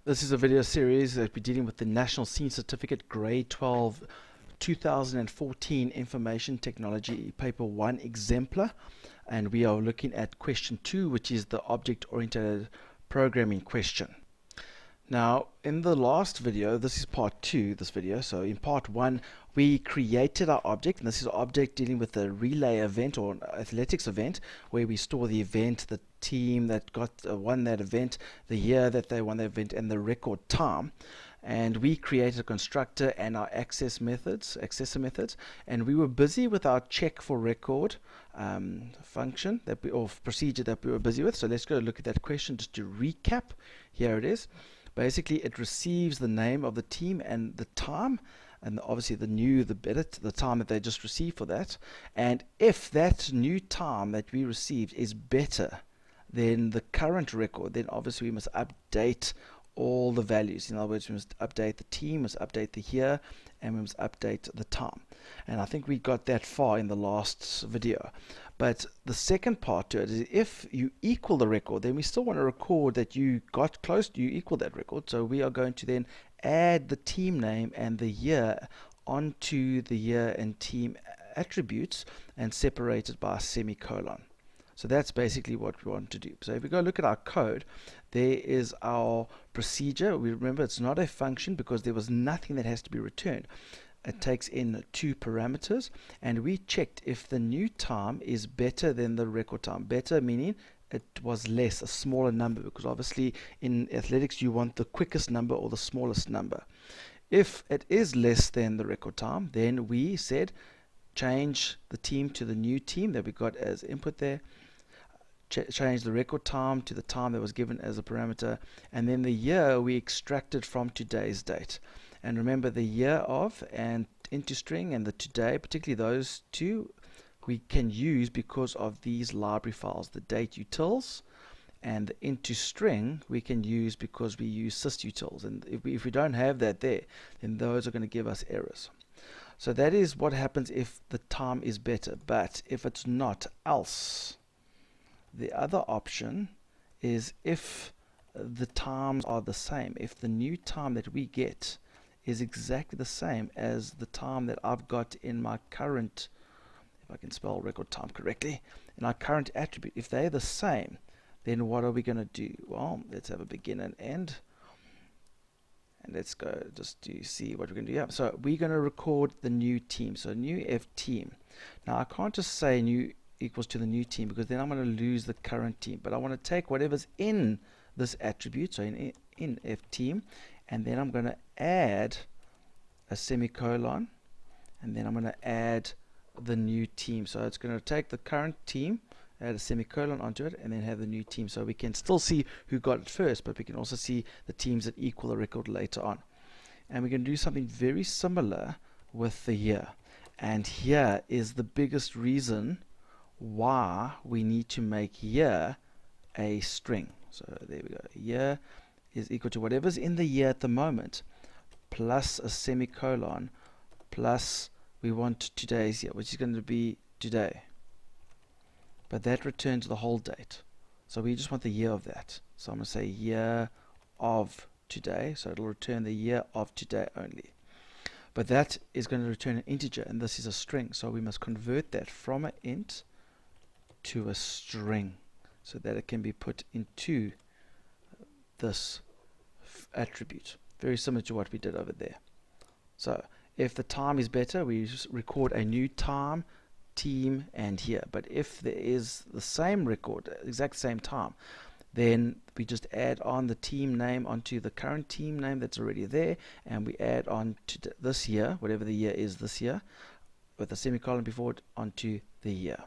This is a video series that we're dealing with the National Senior Certificate Grade 12 2014 Information Technology Paper 1 Exemplar, and we are looking at question 2, which is the object-oriented programming question. Now, in the last video, this is part 2, this video, so in part 1 we created our object, and this is our object dealing with a relay event or an athletics event where we store the event, the team that won that event, the year that they won the event, and the record time. And we created a constructor and our accessor methods, and we were busy with our check for record function or procedure that we were busy with. So let's go look at that question just to recap. Here it is. Basically, it receives the name of the team and the time, and obviously the time that they just received for that. And if that new time that we received is better than the current record, then obviously we must update all the values. In other words, we must update the team, must update the year, and we must update the time. And I think we got that far in the last video. But the second part to it is, if you equal the record, then we still want to record that you got close to, you equal that record. So we are going to then add the team name and the year onto the year and team attributes and separate it by a semicolon. So that's basically what we want to do. So if we go look at our code, there is our procedure. We remember it's not a function because there was nothing that has to be returned. It takes in 2 parameters, and we checked if the new time is better than the record time. Better meaning it was less, a smaller number, because obviously in athletics you want the quickest number or the smallest number. If it is less than the record time, then we said change the team to the new team that we got as input there, change the record time to the time that was given as a parameter, and then the year we extracted from today's date. And remember, the year of and into string and the today, particularly those two, we can use because of these library files, the date utils, and the into string we can use because we use sysutils. And if we don't have that there, then those are going to give us errors. So that is what happens if the time is better. But if it's not, else. The other option is if the times are the same. If the new time that we get is exactly the same as the time that I've got in my current, if I can spell record time correctly, in our current attribute, if they're the same, then what are we going to do? Well, let's have a begin and end. And let's go just to see what we're going to do. Yeah, so we're going to record the new team. So new F team. Now I can't just say new equals to the new team, because then I'm going to lose the current team. But I want to take whatever's in this attribute, so in F team, and then I'm going to add a semicolon, and then I'm going to add the new team. So it's going to take the current team, add a semicolon onto it, and then have the new team. So we can still see who got it first, but we can also see the teams that equal the record later on. And we're going to do something very similar with the year. And here is the biggest reason why we need to make year a string. So there we go. Year is equal to whatever's in the year at the moment plus a semicolon plus we want today's year, which is going to be today. But that returns the whole date. So we just want the year of that. So I'm going to say year of today. So it'll return the year of today only. But that is going to return an integer, and this is a string. So we must convert that from an int to a string so that it can be put into this attribute, very similar to what we did over there. So if the time is better, we just record a new time, team, and year. But if there is the same record, exact same time, then we just add on the team name onto the current team name that's already there, and we add on to this year, whatever the year is this year, with a semicolon before it, onto the year.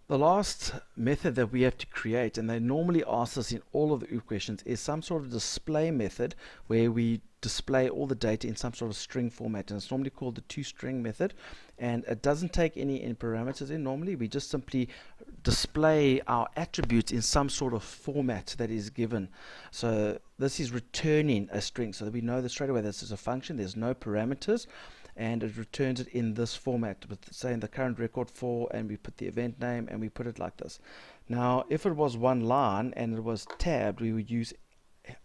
The last method that we have to create, and they normally ask us in all of the OOP questions, is some sort of display method where we display all the data in some sort of string format, and it's normally called the toString method, and it doesn't take any parameters in. Normally we just simply display our attributes in some sort of format that is given. So this is returning a string, so that we know that straight away this is a function, there's no parameters, and it returns it in this format with, saying, the current record for, and we put the event name, and we put it like this. Now if it was one line and it was tabbed, we would use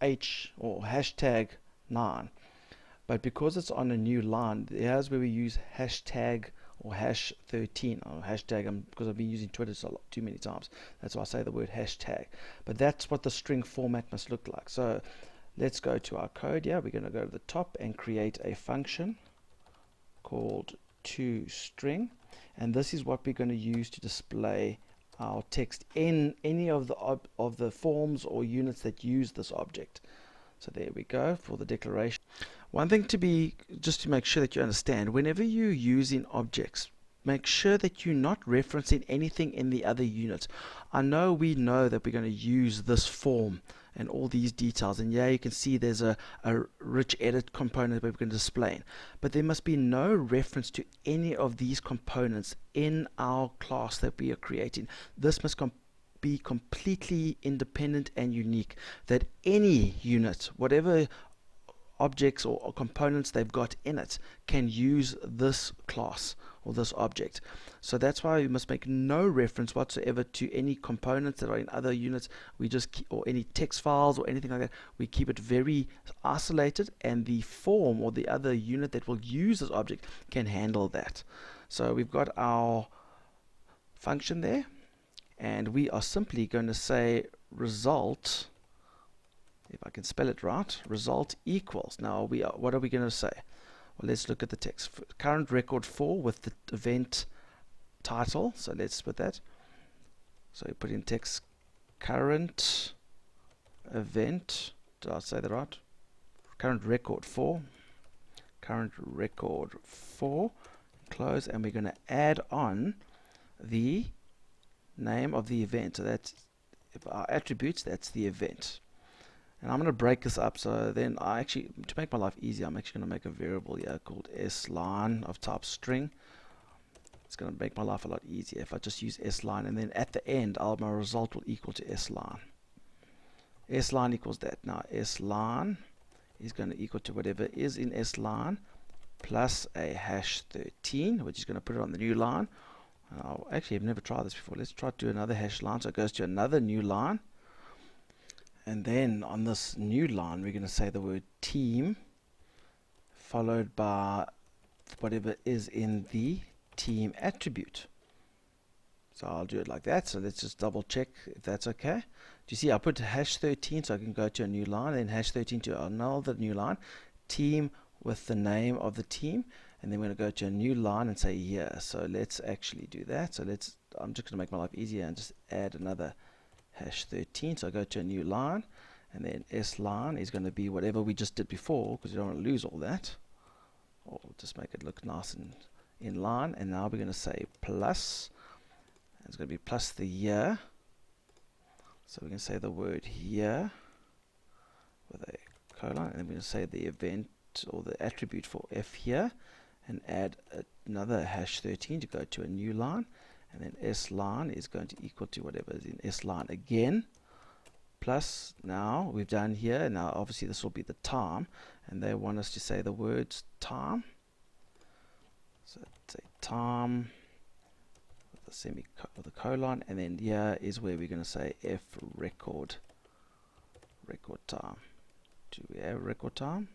H or hashtag 9. But because it's on a new line, here's where we use hashtag or hash 13 or hashtag, because I've been using Twitter so too many times. That's why I say the word hashtag. But that's what the string format must look like. So let's go to our code here. We're going to go to the top and create a function called toString. And this is what we're going to use to display our text in any of the forms or units that use this object. So there we go for the declaration. One thing just to make sure that you understand, whenever you're using objects, make sure that you're not referencing anything in the other units. We know that we're going to use this form and all these details, and yeah, you can see there's a rich edit component that we're going to display, but there must be no reference to any of these components in our class that we are creating. This must be completely independent and unique, that any unit, whatever objects or components they've got in it, can use this class or this object. So that's why we must make no reference whatsoever to any components that are in other units. We just or any text files or anything like that. We keep it very isolated, and the form or the other unit that will use this object can handle that. So we've got our function there, and we are simply going to say result, if I can spell it right, result equals. Now what are we going to say? Well, let's look at the text. Current record 4 with the event title. So let's put that. So you put in text current event. Did I say that right? Current record 4. Current record 4. Close, and we're going to add on the name of the event. So that's if our attributes, that's the event. And I'm going to break this up, so then to make my life easier, I'm actually going to make a variable here called sline of type string. It's going to make my life a lot easier if I just use sline, and then at the end, my result will equal to sline. Sline equals that. Now sline is going to equal to whatever is in sline plus a hash 13, which is going to put it on the new line. Actually, I've never tried this before. Let's try to do another hash line. So it goes to another new line. And then on this new line, we're going to say the word team followed by whatever is in the team attribute. So I'll do it like that. So let's just double check if that's okay. Do you see I put hash 13 so I can go to a new line, then hash 13 to another new line, team with the name of the team, and then we're going to go to a new line and say yeah. So let's actually do that. So I'm just going to make my life easier and just add another hash 13. So I go to a new line, and then sline is going to be whatever we just did before, because you don't want to lose all that, or just make it look nice and in line. And now we're going to say plus, and it's going to be plus the year. So we're going to say the word year with a colon, and then we're going to say the event or the attribute for f here, and add another hash 13 to go to a new line. And then sline is going to equal to whatever is in sline again, plus now we've done here. Now obviously this will be the time, and they want us to say the words time. So say time with a colon, and then here is where we're going to say f record time. Do we have record time?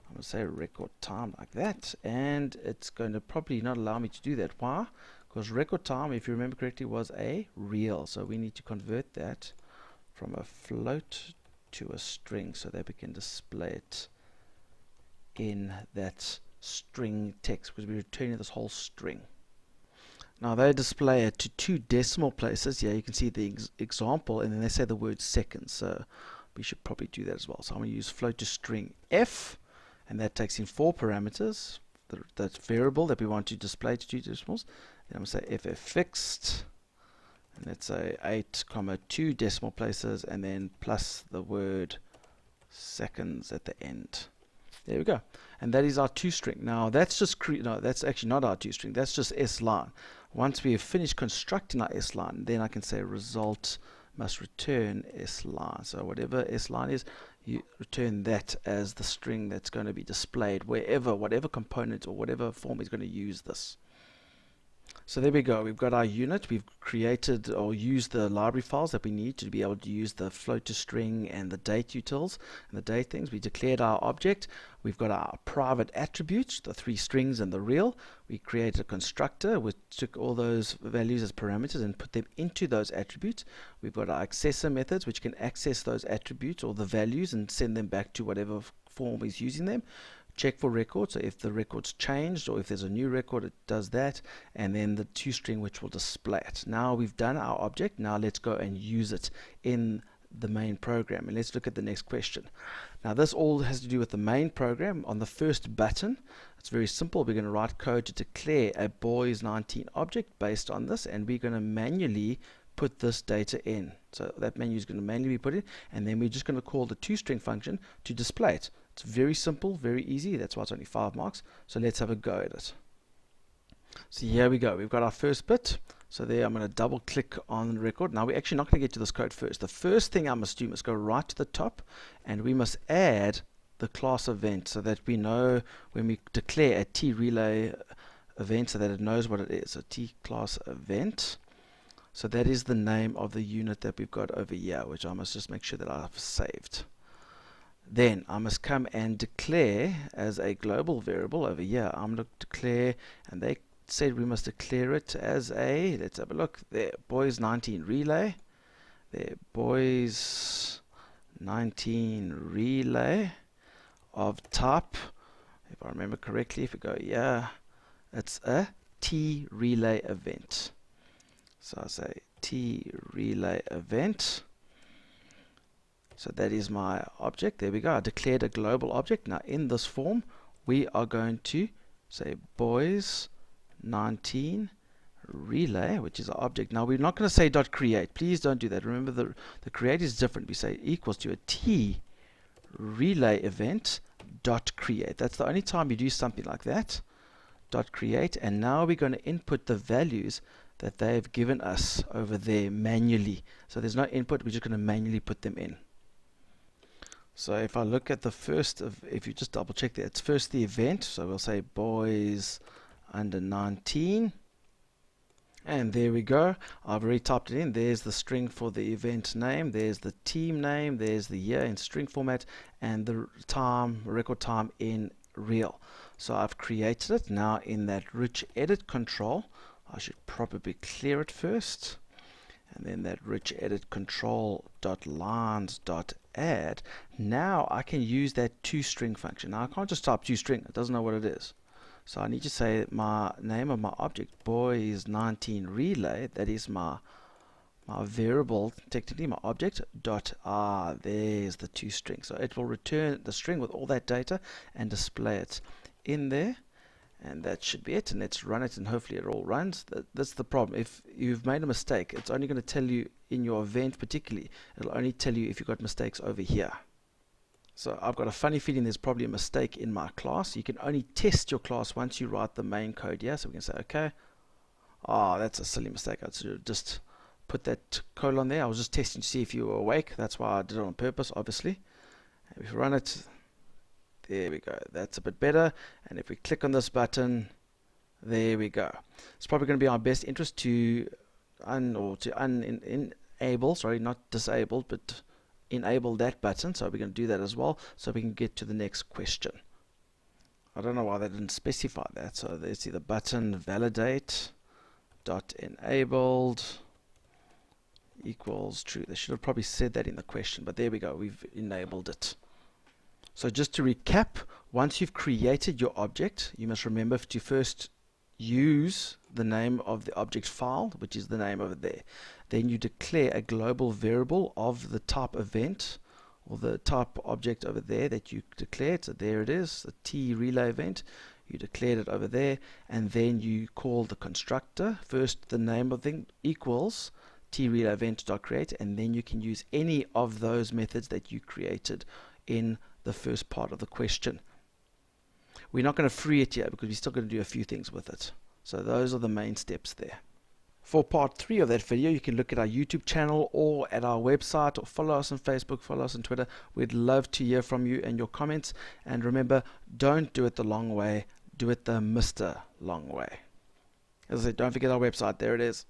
I'm going to say record time like that, and it's going to probably not allow me to do that. Why? Because record time, if you remember correctly, was a real. So we need to convert that from a float to a string so that we can display it in that string text, because we're returning this whole string. Now they display it to 2 decimal places. Yeah, you can see the example, and then they say the word seconds. So we should probably do that as well. So I'm going to use float to string f, and that takes in 4 parameters. That variable that we want to display to 2 decimals. Then I'm going to say ff fixed, and let's say 8,2 decimal places, and then plus the word seconds at the end. There we go. And that is our toString. Now that's just no, that's actually not our toString. That's just sline. Once we have finished constructing our sline, then I can say result must return sline. So whatever sline is, you return that as the string that's going to be displayed whatever component or whatever form is going to use this. So there we go. We've got our unit. We've created or used the library files that we need to be able to use the float to string and the date utils and the date things. We declared our object. We've got our private attributes, the 3 strings and the real. We created a constructor which took all those values as parameters and put them into those attributes. We've got our accessor methods which can access those attributes or the values and send them back to whatever form is using them. Check for records, so if the record's changed or if there's a new record, it does that, and then the toString which will display it. Now we've done our object. Now let's go and use it in the main program, and let's look at the next question. Now this all has to do with the main program. On the first button, it's very simple. We're going to write code to declare a boys19 object based on this, and we're going to manually put this data in. So that menu is going to manually be put in, and then we're just going to call the toString function to display it. It's very simple, very easy. That's why it's only 5 marks. So let's have a go at it. So here we go. We've got our first bit. So there I'm going to double click on the record. Now we're actually not going to get to this code first. The first thing I must do is go right to the top, and we must add the class event so that we know when we declare a T-relay event so that it knows what it is. So T-class event. So that is the name of the unit that we've got over here, which I must just make sure that I've saved. Then I must come and declare as a global variable over here. I'm going to declare, and they said we must declare it as a, let's have a look, there, boys19 relay. There, boys19 relay of type, if I remember correctly, if we go here, it's a T relay event. So I say T relay event. So that is my object. There we go. I declared a global object. Now in this form, we are going to say boys19 relay, which is our object. Now we're not going to say dot create. Please don't do that. Remember the create is different. We say equals to a T relay event dot create. That's the only time you do something like that. Dot create. And now we're going to input the values that they've given us over there manually. So there's no input. We're just going to manually put them in. So if I look at the first, if you just double check that, it's first the event. So we'll say boys under 19. And there we go. I've already typed it in. There's the string for the event name. There's the team name. There's the year in string format. And the time, record time in real. So I've created it. Now in that rich edit control, I should probably clear it first. And then that rich edit control dot lines dot add. Now I can use that toString function. Now I can't just type toString. It doesn't know what it is. So I need to say my name of my object, boys19 relay. That is my variable, technically my object, dot there's the toString. So it will return the string with all that data and display it in there. And that should be it. And let's run it, and hopefully it all runs. That's the problem. If you've made a mistake, it's only going to tell you in your event particularly. It'll only tell you if you've got mistakes over here. So I've got a funny feeling there's probably a mistake in my class. You can only test your class once you write the main code here. So we can say, okay, that's a silly mistake. I should have just put that colon there. I was just testing to see if you were awake. That's why I did it on purpose, obviously. And if you run it, there we go. That's a bit better. And if we click on this button, there we go. It's probably going to be our best interest to enable, sorry, not disabled, but enable that button. So we're going to do that as well, so we can get to the next question. I don't know why they didn't specify that. So let's see the button validate dot enabled equals true. They should have probably said that in the question, but there we go. We've enabled it. So just to recap, once you've created your object, you must remember to first use the name of the object file, which is the name over there. Then you declare a global variable of the type event, or the type object over there that you declared. So there it is, the T relay event. You declared it over there, and then you call the constructor. First the name of the thing equals T relay event.create, and then you can use any of those methods that you created in the first part of the question. We're not going to free it yet because we're still going to do a few things with it. So those are the main steps there. For part 3 of that video, you can look at our YouTube channel or at our website, or follow us on Facebook, follow us on Twitter. We'd love to hear from you and your comments. And remember, don't do it the long way, do it the Mr. Long way. As I said, don't forget our website. There it is.